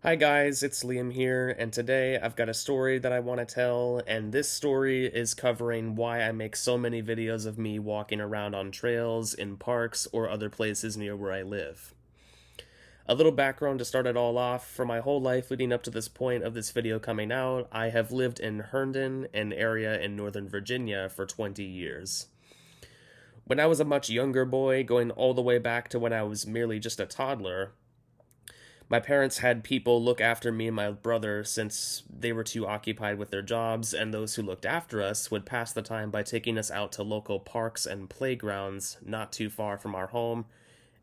Hi guys, it's Liam here, and today I've got a story that I want to tell, and this story is covering why I make so many videos of me walking around on trails, in parks, or other places near where I live. A little background to start it all off: for my whole life leading up to this point of this video coming out, I have lived in Herndon, an area in Northern Virginia, for 20 years. When I was a much younger boy, going all the way back to when I was merely just a toddler, my parents had people look after me and my brother since they were too occupied with their jobs, and those who looked after us would pass the time by taking us out to local parks and playgrounds not too far from our home.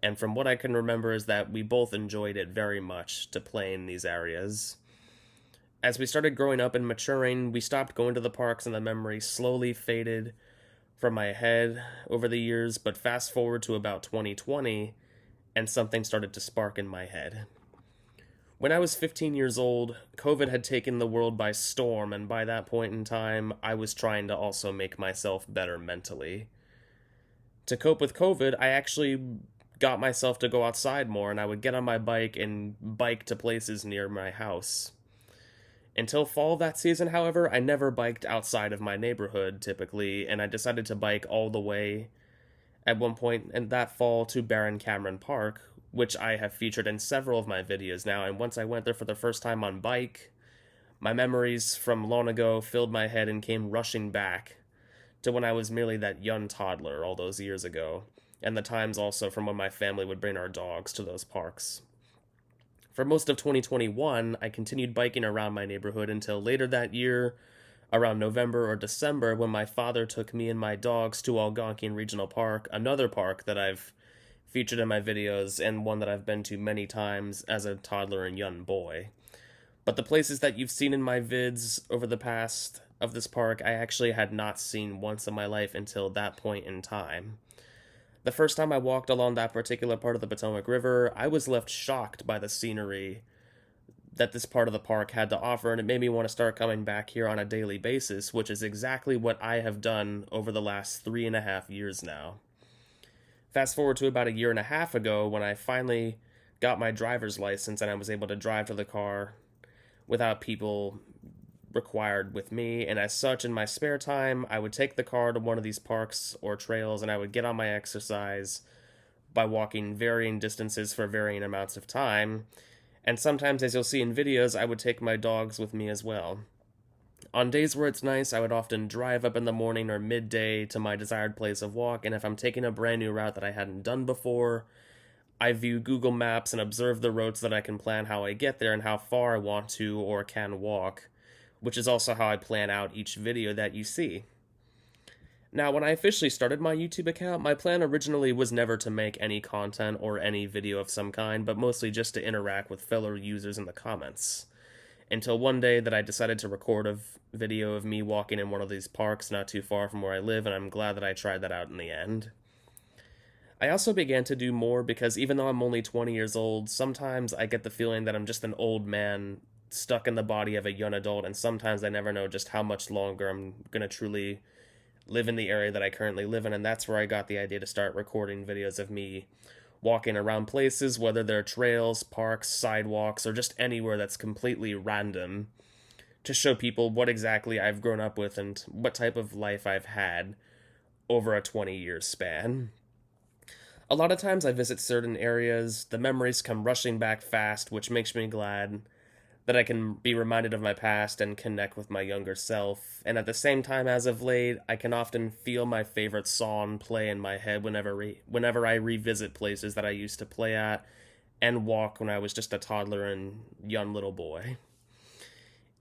And from what I can remember, is that we both enjoyed it very much to play in these areas. As we started growing up and maturing, we stopped going to the parks, and the memory slowly faded from my head over the years. But fast forward to about 2020, and something started to spark in my head. When I was 15 years old, COVID had taken the world by storm, and by that point in time, I was trying to also make myself better mentally. To cope with COVID, I actually got myself to go outside more, and I would get on my bike and bike to places near my house. Until fall that season, however, I never biked outside of my neighborhood typically, and I decided to bike all the way at one point in that fall to Barron Cameron Park, which I have featured in several of my videos now. And once I went there for the first time on bike, my memories from long ago filled my head and came rushing back to when I was merely that young toddler all those years ago, and the times also from when my family would bring our dogs to those parks. For most of 2021, I continued biking around my neighborhood until later that year, around November or December, when my father took me and my dogs to Algonquin Regional Park, another park that I've featured in my videos and one that I've been to many times as a toddler and young boy. But the places that you've seen in my vids over the past of this park, I actually had not seen once in my life until that point in time. The first time I walked along that particular part of the Potomac River, I was left shocked by the scenery that this part of the park had to offer, and it made me want to start coming back here on a daily basis, which is exactly what I have done over the last 3.5 years now. Fast forward to about a year and a half ago when I finally got my driver's license and I was able to drive to the car without people required with me. And as such, in my spare time, I would take the car to one of these parks or trails and I would get on my exercise by walking varying distances for varying amounts of time. And sometimes, as you'll see in videos, I would take my dogs with me as well. On days where it's nice, I would often drive up in the morning or midday to my desired place of walk, and if I'm taking a brand new route that I hadn't done before, I view Google Maps and observe the routes so that I can plan how I get there and how far I want to or can walk, which is also how I plan out each video that you see. Now, when I officially started my YouTube account, my plan originally was never to make any content or any video of some kind, but mostly just to interact with fellow users in the comments. Until one day that I decided to record a video of me walking in one of these parks not too far from where I live, and I'm glad that I tried that out in the end. I also began to do more because even though I'm only 20 years old, sometimes I get the feeling that I'm just an old man stuck in the body of a young adult, and sometimes I never know just how much longer I'm going to truly live in the area that I currently live in, and that's where I got the idea to start recording videos of me walking around places, whether they're trails, parks, sidewalks, or just anywhere that's completely random, to show people what exactly I've grown up with and what type of life I've had over a 20-year span. A lot of times I visit certain areas, the memories come rushing back fast, which makes me glad that I can be reminded of my past and connect with my younger self. And at the same time, as of late, I can often feel my favorite song play in my head whenever I revisit places that I used to play at and walk when I was just a toddler and young little boy.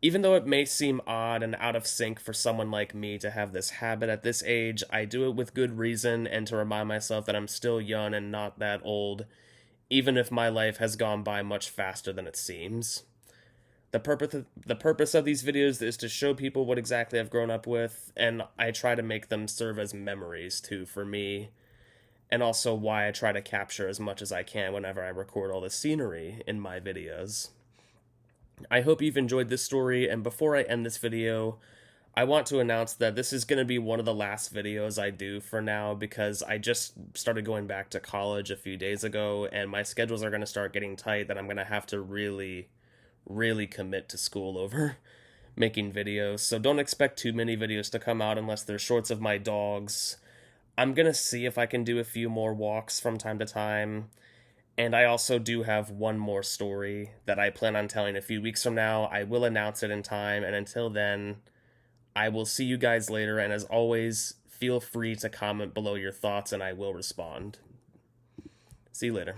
Even though it may seem odd and out of sync for someone like me to have this habit at this age, I do it with good reason and to remind myself that I'm still young and not that old, even if my life has gone by much faster than it seems. The purpose of these videos is to show people what exactly I've grown up with, and I try to make them serve as memories too for me, and also why I try to capture as much as I can whenever I record all the scenery in my videos. I hope you've enjoyed this story, and before I end this video, I want to announce that this is going to be one of the last videos I do for now because I just started going back to college a few days ago, and my schedules are going to start getting tight that I'm going to have to really really commit to school over making videos. So don't expect too many videos to come out unless they're shorts of my dogs. I'm gonna see if I can do a few more walks from time to time. And I also do have one more story that I plan on telling a few weeks from now. I will announce it in time, and until then, I will see you guys later. And as always, feel free to comment below your thoughts and I will respond. See you later.